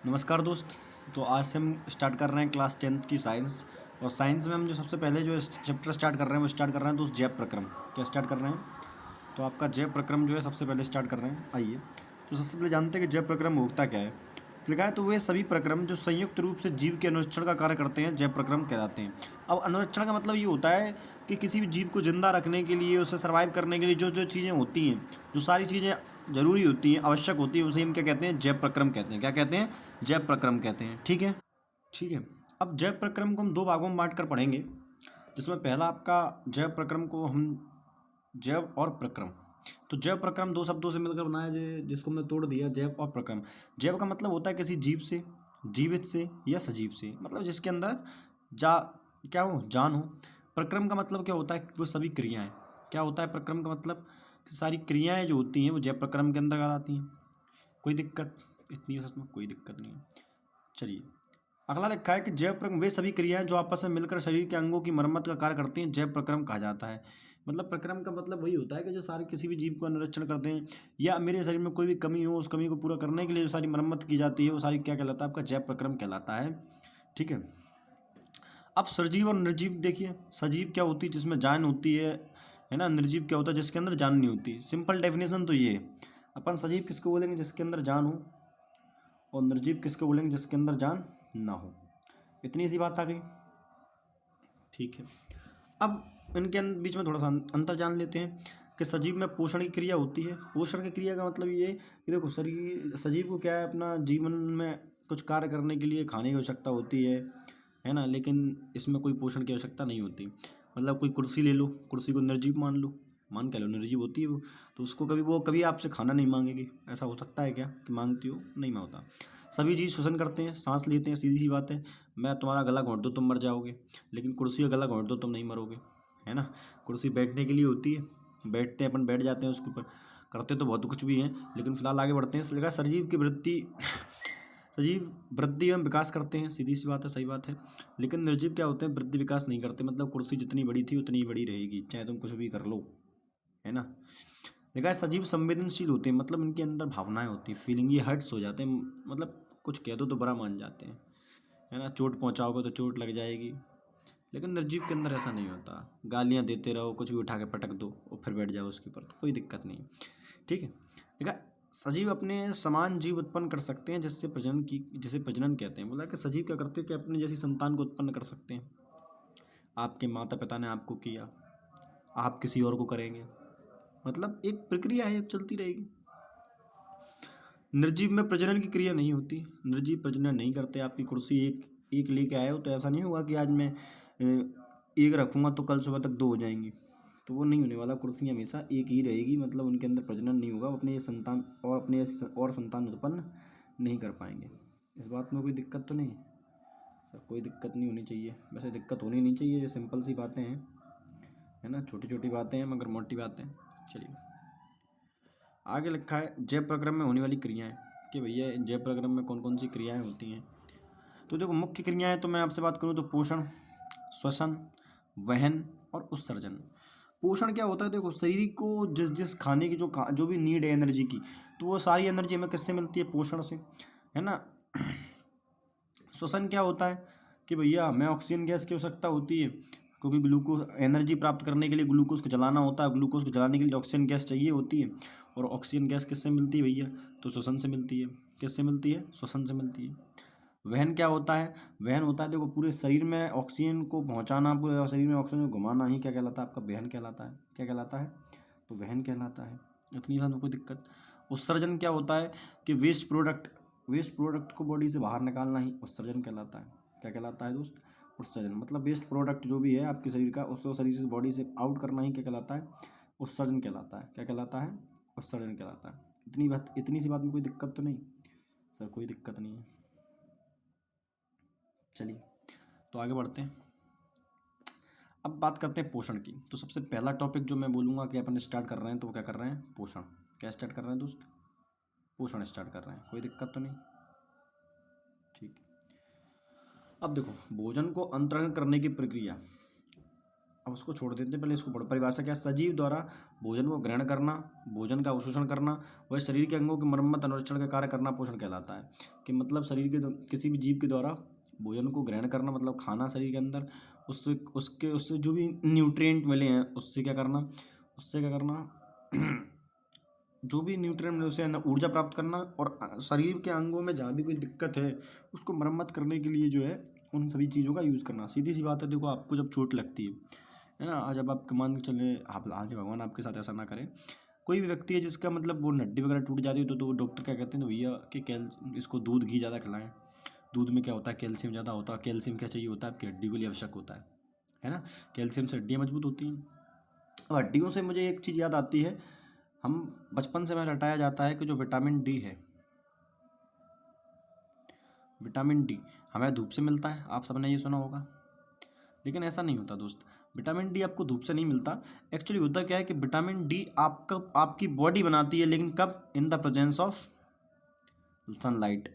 नमस्कार दोस्त। तो आज से हम स्टार्ट कर रहे हैं क्लास 10th की साइंस। और साइंस में हम जो सबसे पहले जो चैप्टर स्टार्ट कर रहे हैं वो स्टार्ट कर रहे हैं तो जैव प्रक्रम। क्या स्टार्ट कर रहे हैं? तो आपका जैव प्रक्रम जो है सबसे पहले स्टार्ट कर रहे हैं। आइए, तो सबसे पहले जानते हैं कि जैव प्रक्रम होता क्या है। तो लिखा है तो वे सभी प्रक्रम जो संयुक्त रूप से जीव के अनुरक्षण का कार्य करते हैं जैव प्रक्रम कहलाते हैं। अब अनुरक्षण का मतलब ये होता है कि किसी भी जीव को जिंदा रखने के लिए, उसे सर्वाइव करने के लिए जो जो चीज़ें होती हैं, जो सारी चीज़ें ज़रूरी होती हैं, आवश्यक होती है, उसे हम क्या कहते हैं? जैव प्रक्रम कहते हैं। क्या कहते हैं? जैव प्रक्रम कहते हैं। ठीक है, ठीक है। अब जैव प्रक्रम को हम दो भागों में बांट कर पढ़ेंगे, जिसमें पहला आपका जैव प्रक्रम को हम जैव और प्रक्रम। तो जैव प्रक्रम दो शब्दों से मिलकर बनाया जिसको हमने तोड़ दिया जैव और प्रक्रम। जैव का मतलब होता है किसी जीव से, जीवित से या सजीव से, मतलब जिसके अंदर जा क्या हो, जान हो। प्रक्रम का मतलब क्या होता है? वो सभी क्रियाएं। क्या होता है प्रक्रम का मतलब? कि सारी क्रियाएं जो होती हैं वो जैव प्रक्रम के अंदर आ जाती हैं। कोई दिक्कत इतनी है? सच में कोई दिक्कत नहीं है। चलिए, अगला लिखा है कि जैव प्रक्रम वे सभी क्रियाएं जो आपस में मिलकर शरीर के अंगों की मरम्मत का कार्य करती हैं जैव प्रक्रम कहा जाता है। मतलब प्रक्रम का मतलब वही होता है कि जो सारे किसी भी जीव को अनुरक्षण करते हैं, या मेरे शरीर में कोई भी कमी हो, उस कमी को पूरा करने के लिए जो सारी मरम्मत की जाती है वो सारी क्या कहलाता है? आपका जैव प्रक्रम कहलाता है। ठीक है। अब सजीव और निर्जीव देखिए। सजीव क्या होती है? जिसमें जान होती है ना। निर्जीव क्या होता है? जिसके अंदर जान नहीं होती। सिंपल डेफिनेशन तो ये है। अपन सजीव किसको बोलेंगे? जिसके अंदर जान हो। और निर्जीव किसको बोलेंगे? जिसके अंदर जान ना हो। इतनी सी बात आ गई। ठीक है। अब इनके बीच में थोड़ा सा अंतर जान लेते हैं कि सजीव में पोषण की क्रिया होती है। पोषण की क्रिया का मतलब ये है कि देखो, शरीर सजीव को क्या है, अपना जीवन में कुछ कार्य करने के लिए खाने की आवश्यकता होती है ना। लेकिन इसमें कोई पोषण की आवश्यकता नहीं होती। मतलब कोई कुर्सी ले लो, कुर्सी को निर्जीव मान लो, मान क्या लो, निर्जीव होती है वो। तो उसको कभी आपसे खाना नहीं मांगेगी। ऐसा हो सकता है क्या कि मांगती हो? नहीं मांगता। सभी जीव श्वसन करते हैं, सांस लेते हैं, सीधी सी बात है। मैं तुम्हारा गला घोंट दूँ तुम मर जाओगे, लेकिन कुर्सी का गला घोंट दो तुम नहीं मरोगे, है ना। कुर्सी बैठने के लिए होती है, बैठते हैं अपन, बैठ जाते हैं उसके ऊपर, करते तो बहुत कुछ भी हैं। लेकिन फिलहाल आगे बढ़ते हैं। इसलिए कहा सजीव की वृद्धि सजीव वृद्धि एवं विकास करते हैं, सीधी सी बात है, सही बात है। लेकिन निर्जीव क्या होते हैं? वृद्धि विकास नहीं करते। मतलब कुर्सी जितनी बड़ी थी उतनी ही बड़ी रहेगी, चाहे तुम कुछ भी कर लो, है ना। देखा है सजीव संवेदनशील होते हैं, मतलब इनके अंदर भावनाएं होती हैं, फीलिंग, ये हर्ट्स हो जाते हैं। मतलब कुछ कह दो तो बुरा मान जाते हैं, है ना। चोट पहुंचाओगे तो चोट लग जाएगी। लेकिन निर्जीव के अंदर ऐसा नहीं होता। गालियां देते रहो, कुछ भी उठा के पटक दो और फिर बैठ जाओ उसके ऊपर, तो कोई दिक्कत नहीं। ठीक है। देखा, सजीव अपने समान जीव उत्पन्न कर सकते हैं जिसे प्रजनन कहते हैं। बोला कि सजीव क्या करते हैं कि अपने जैसी संतान को उत्पन्न कर सकते हैं। आपके माता पिता ने आपको किया, आप किसी और को करेंगे। मतलब एक प्रक्रिया है, चलती रहेगी। निर्जीव में प्रजनन की क्रिया नहीं होती। निर्जीव प्रजनन नहीं करते। आपकी कुर्सी एक एक लेके आए हो तो ऐसा नहीं होगा कि आज मैं एक रखूँगा तो कल सुबह तक दो हो जाएंगी। तो वो नहीं होने वाला। कुर्सी हमेशा एक ही रहेगी। मतलब उनके अंदर प्रजनन नहीं होगा। वो अपने संतान और और संतान उत्पन्न नहीं कर पाएंगे। इस बात में कोई दिक्कत तो नहीं सर? कोई दिक्कत नहीं होनी चाहिए। वैसे दिक्कत होनी नहीं चाहिए, ये सिंपल सी बातें हैं, है ना। छोटी छोटी बातें हैं मगर मोटी बातें। चलिए, आगे लिखा है जैव प्रक्रम में होने वाली क्रियाएं। कि भैया जैव प्रक्रम में कौन कौन सी क्रियाएं होती हैं। तो देखो, मुख्य क्रियाएं तो मैं आपसे बात करूं तो पोषण, श्वसन, वहन और उत्सर्जन। पोषण क्या होता है? देखो, शरीर को जिस जिस खाने की जो भी नीड है एनर्जी की, तो वो सारी एनर्जी हमें किससे मिलती है? पोषण से, है ना। श्वसन क्या होता है? कि भैया हमें ऑक्सीजन गैस की आवश्यकता होती है, क्योंकि ग्लूकोज एनर्जी प्राप्त करने के लिए ग्लूकोज को जलाना होता है। ग्लूकोज को जलाने के लिए ऑक्सीजन गैस चाहिए होती है। और ऑक्सीजन गैस किससे मिलती है भैया? तो श्वसन से मिलती है। किससे मिलती है? श्वसन से मिलती है। वहन क्या होता है? वहन होता है, देखो, पूरे शरीर में ऑक्सीजन को पहुंचाना, पूरे शरीर में ऑक्सीजन को घुमाना ही क्या कहलाता है? आपका वहन कहलाता है। क्या कहलाता है? तो वहन कहलाता है। इतनी बात में कोई दिक्कत। उत्सर्जन क्या होता है? कि वेस्ट प्रोडक्ट को बॉडी से बाहर निकालना ही उत्सर्जन कहलाता है। क्या कहलाता है दोस्त? उत्सर्जन। मतलब वेस्ट प्रोडक्ट जो भी है आपके शरीर का, उसको शरीर से, बॉडी से आउट करना ही क्या कहलाता है? उत्सर्जन कहलाता है। क्या कहलाता है? उत्सर्जन कहलाता है। इतनी सी बात में कोई दिक्कत तो नहीं सर? कोई दिक्कत नहीं है। चलिए, तो आगे बढ़ते हैं। अब बात करते हैं पोषण की। तो सबसे पहला टॉपिक जो मैं बोलूँगा कि अपन स्टार्ट कर रहे हैं, तो वो क्या कर रहे हैं? पोषण। क्या स्टार्ट कर रहे हैं दोस्त? पोषण स्टार्ट कर रहे हैं। कोई दिक्कत तो नहीं? ठीक। अब देखो, भोजन को अंतरण करने की प्रक्रिया, अब उसको छोड़ देते हैं, पहले इसको परिभाषा क्या है? सजीव द्वारा भोजन को ग्रहण करना, भोजन का अवशोषण करना, वह शरीर के अंगों की मरम्मत अनुरक्षण का कार्य करना पोषण कहलाता है। कि मतलब शरीर के किसी भी जीव के द्वारा भोजन को ग्रहण करना मतलब खाना शरीर के अंदर, उससे जो भी न्यूट्रिएंट मिले हैं उससे क्या करना, जो भी न्यूट्रिएंट मिले उससे अंदर ऊर्जा प्राप्त करना, और शरीर के अंगों में जहाँ भी कोई दिक्कत है उसको मरम्मत करने के लिए जो है उन सभी चीज़ों का यूज़ करना। सीधी सी बात है, देखो आपको जब चोट लगती है ना, आज जब आप मान के चले, आप आज भगवान आपके साथ ऐसा ना करे, कोई भी व्यक्ति है जिसका मतलब वो हड्डी वगैरह टूट जाती है तो डॉक्टर क्या कहते हैं, तो भैया कि इसको दूध घी ज़्यादा खिलाएं। दूध में क्या होता है? कैल्शियम ज़्यादा होता है। कैल्शियम क्या चाहिए होता है? आपकी हड्डी के लिए आवश्यक होता है ना। कैल्शियम से हड्डियाँ मजबूत होती हैं। अब हड्डियों से मुझे एक चीज़ याद आती है, हम बचपन से हमें रटाया जाता है कि जो विटामिन डी है, विटामिन डी हमें धूप से मिलता है, आप सबने ये सुना होगा। लेकिन ऐसा नहीं होता दोस्त, विटामिन डी आपको धूप से नहीं मिलता। एक्चुअली होता क्या है कि विटामिन डी आपकी बॉडी बनाती है, लेकिन कब? In the presence of sunlight.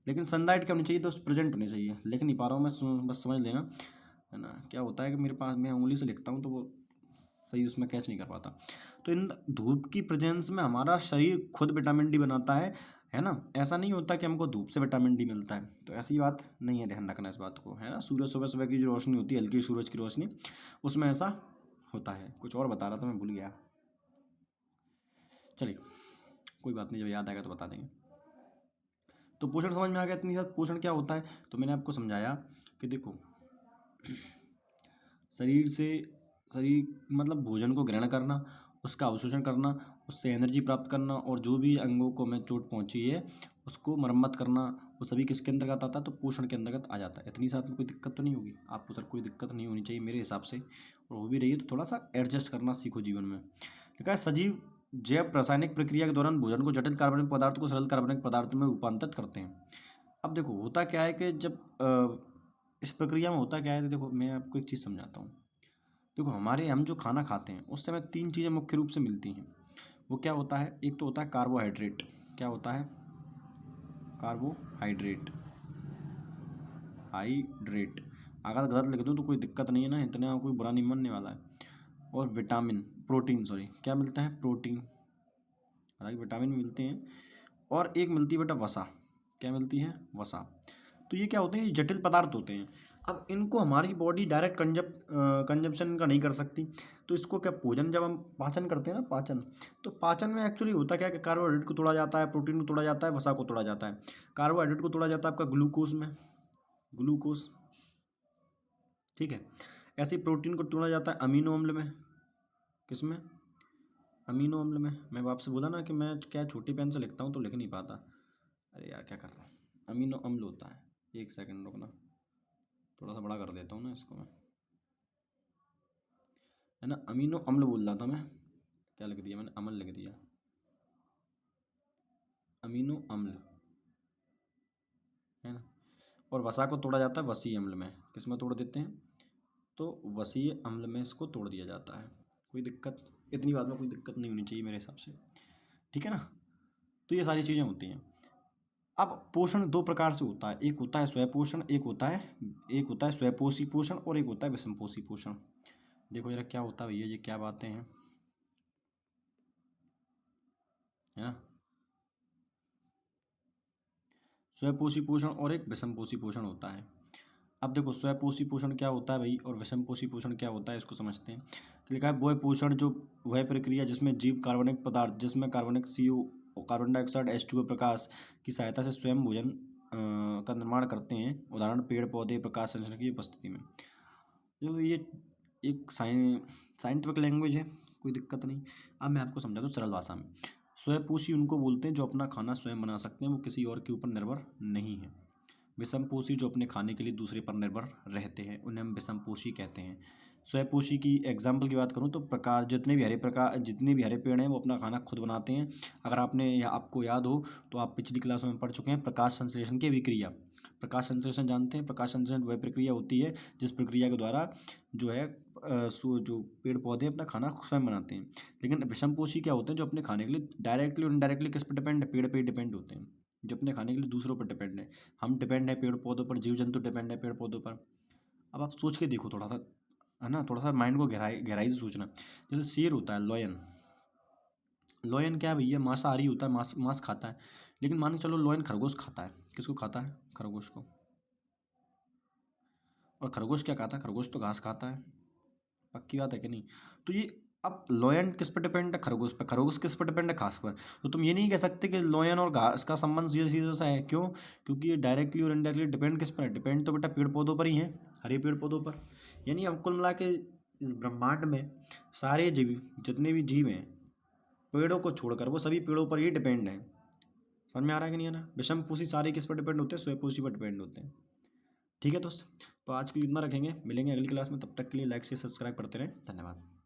लेकिन सनलाइट क्या होनी चाहिए? तो प्रेजेंट होनी चाहिए, लेकिन नहीं पा रहा हूँ मैं, बस समझ लेना, है ना। क्या होता है कि मेरे पास, मैं उंगली से लिखता हूँ तो वो सही उसमें कैच नहीं कर पाता। तो इन धूप की प्रेजेंस में हमारा शरीर खुद विटामिन डी बनाता है ना। ऐसा नहीं होता कि हमको धूप से विटामिन डी मिलता है, तो ऐसी बात नहीं है, ध्यान रखना इस बात को, है ना। सूरज सुबह सुबह की जो रोशनी होती है, हल्की सूरज की रोशनी, उसमें ऐसा होता है। कुछ और बता रहा था मैं, भूल गया। चलिए कोई बात नहीं, जब याद आएगा तो बता देंगे। तो पोषण समझ में आ गया इतनी बात, पोषण क्या होता है। तो मैंने आपको समझाया कि देखो, शरीर मतलब भोजन को ग्रहण करना, उसका अवशोषण करना, उससे एनर्जी प्राप्त करना, और जो भी अंगों को हमें चोट पहुंची है उसको मरम्मत करना, वो सभी किसके अंतर्गत आता है? तो पोषण के अंतर्गत आ जाता है। इतनी साथ में कोई दिक्कत तो नहीं होगी आपको सर? कोई दिक्कत नहीं होनी चाहिए मेरे हिसाब से, और हो भी रही है तो थोड़ा सा एडजस्ट करना सीखो जीवन में। लिखा है सजीव जैव रासायनिक प्रक्रिया के दौरान भोजन को जटिल कार्बनिक पदार्थ को सरल कार्बनिक पदार्थों में रूपांतरित करते हैं। अब देखो होता क्या है कि जब इस प्रक्रिया में होता क्या है, तो देखो मैं आपको एक चीज़ समझाता हूँ। देखो हम जो खाना खाते हैं उससे हमें तीन चीज़ें मुख्य रूप से मिलती हैं। वो क्या होता है? एक तो होता है कार्बोहाइड्रेट। क्या होता है? कार्बोहाइड्रेट। हाइड्रेट, अगर गलत लिख दूँ तो कोई दिक्कत नहीं है ना, इतना कोई बुरा नहीं मानने वाला है। और विटामिन, प्रोटीन, सॉरी क्या मिलता है? प्रोटीन। हालांकि विटामिन मिलते हैं, और एक मिलती है बेटा वसा। क्या मिलती है? वसा। तो ये क्या होते हैं? ये जटिल पदार्थ होते हैं। अब इनको हमारी बॉडी डायरेक्ट कंजप्शन का नहीं कर सकती, तो इसको क्या, भोजन जब हम पाचन करते हैं ना, पाचन, तो पाचन में एक्चुअली होता क्या है कि कार्बोहाइड्रेट को तोड़ा जाता है, प्रोटीन को तोड़ा जाता है, वसा को तोड़ा जाता है। कार्बोहाइड्रेट को तोड़ा जाता है आपका ग्लूकोज में, ग्लूकोज, ठीक है। ऐसे ही प्रोटीन को तोड़ा जाता है अमीनो अम्ल में। किस में? अमीनो अम्ल में। मैं आपसे बोला ना कि मैं क्या छोटी पेन से लिखता हूँ तो लिख नहीं पाता। अरे यार क्या कर रहा हूँ। अमीनो अम्ल होता है, एक सेकंड रुकना, थोड़ा सा बड़ा कर देता हूँ ना इसको मैं, है ना। अमीनो अम्ल बोल रहा था मैं, क्या लिख दिया मैंने? अम्ल लिख दिया। अमीनो अम्ल, है ना। और वसा को तोड़ा जाता है वसीय अम्ल में। किस में तोड़ देते हैं? तो वसीय अम्ल में इसको तोड़ दिया जाता है। कोई दिक्कत, इतनी बात में कोई दिक्कत नहीं होनी चाहिए मेरे हिसाब से, ठीक है ना। तो ये सारी चीज़ें होती हैं। अब पोषण दो प्रकार से होता है, एक होता है स्वपोषण, एक होता है स्वपोषी पोषण, और एक होता है विषमपोषी पोषण। देखो जरा क्या होता है भैया, ये क्या बातें हैं, है ना। स्वपोषी पोषण और एक विषमपोषी पोषण होता है। अब देखो स्वपोषी पोषण क्या होता है भाई, और विषमपोषी पोषण क्या होता है, इसको समझते हैं। तो लिखा है वह पोषण जो, वह प्रक्रिया जिसमें जीव कार्बनिक पदार्थ, जिसमें कार्बनिक CO, कार्बन डाइऑक्साइड H2O प्रकाश की सहायता से स्वयं भोजन का निर्माण करते हैं। उदाहरण पेड़ पौधे प्रकाश संश्लेषण की उपस्थिति में। जो ये एक साइंटिफिक लैंग्वेज है, कोई दिक्कत नहीं। अब मैं आपको समझा दूँ सरल भाषा में। स्वयंपोषी उनको बोलते हैं जो अपना खाना स्वयं बना सकते हैं, वो किसी और के ऊपर निर्भर नहीं है। विषमपोषी जो अपने खाने के लिए दूसरे पर निर्भर रहते हैं, उन्हें हम विषमपोषी कहते हैं। स्वयंपोषी की एग्जाम्पल की बात करूँ तो जितने भी हरे पेड़ हैं वो अपना खाना खुद बनाते हैं। अगर आपको याद हो तो आप पिछली क्लासों में पढ़ चुके हैं प्रकाश संश्लेषण की विक्रिया। प्रकाश संश्लेषण जानते हैं? प्रकाश संश्लेषण वह प्रक्रिया होती है जिस प्रक्रिया के द्वारा जो है जो पेड़ पौधे अपना खाना स्वयं बनाते हैं। लेकिन विषमपोषी क्या होते हैं? जो अपने खाने के लिए डायरेक्टली और इनडायरेक्टली किस पर डिपेंड है? पेड़ पे डिपेंड होते हैं, जो अपने खाने के लिए दूसरों पर डिपेंड है। हम डिपेंड है पेड़ पौधों पर, जीव जंतु डिपेंड है पेड़ पौधों पर। अब आप सोच के देखो थोड़ा सा, है ना, थोड़ा सा माइंड को गहराई गहराई से सोचना। जैसे शेर होता है, लॉयन। लॉयन क्या है भैया, मांसाहारी होता है, मांस मांस खाता है। लेकिन मान के चलो लॉयन खरगोश खाता है। किसको खाता है? खरगोश को। और खरगोश क्या खाता है? खरगोश तो घास खाता है। पक्की बात है कि नहीं? तो ये अब लॉयन किस पर डिपेंड है? खरगोश पर। खरगोश किस पर डिपेंड है? घास पर। तो तुम ये नहीं कह सकते कि लॉयन और घास का संबंध सीधा सीधा सा है। क्यों? क्योंकि ये डायरेक्टली और इनडायरेक्टली डिपेंड किस पर है? डिपेंड तो बेटा पेड़ पौधों पर ही है, हरे पेड़ पौधों पर। यानी हम कुल मिला के इस ब्रह्मांड में सारे जीव, जितने भी जीव हैं, पेड़ों को छोड़कर वो सभी पेड़ों पर ही डिपेंड हैं। समझ में आ रहा है कि नहीं आ रहा? विषम पोषी सारे किस पर डिपेंड होते हैं? स्वयंपोषी पर डिपेंड होते हैं। ठीक है दोस्त, तो आज के लिए इतना रखेंगे, मिलेंगे अगली क्लास में। तब तक के लिए लाइक से सब्सक्राइब करते रहें। धन्यवाद।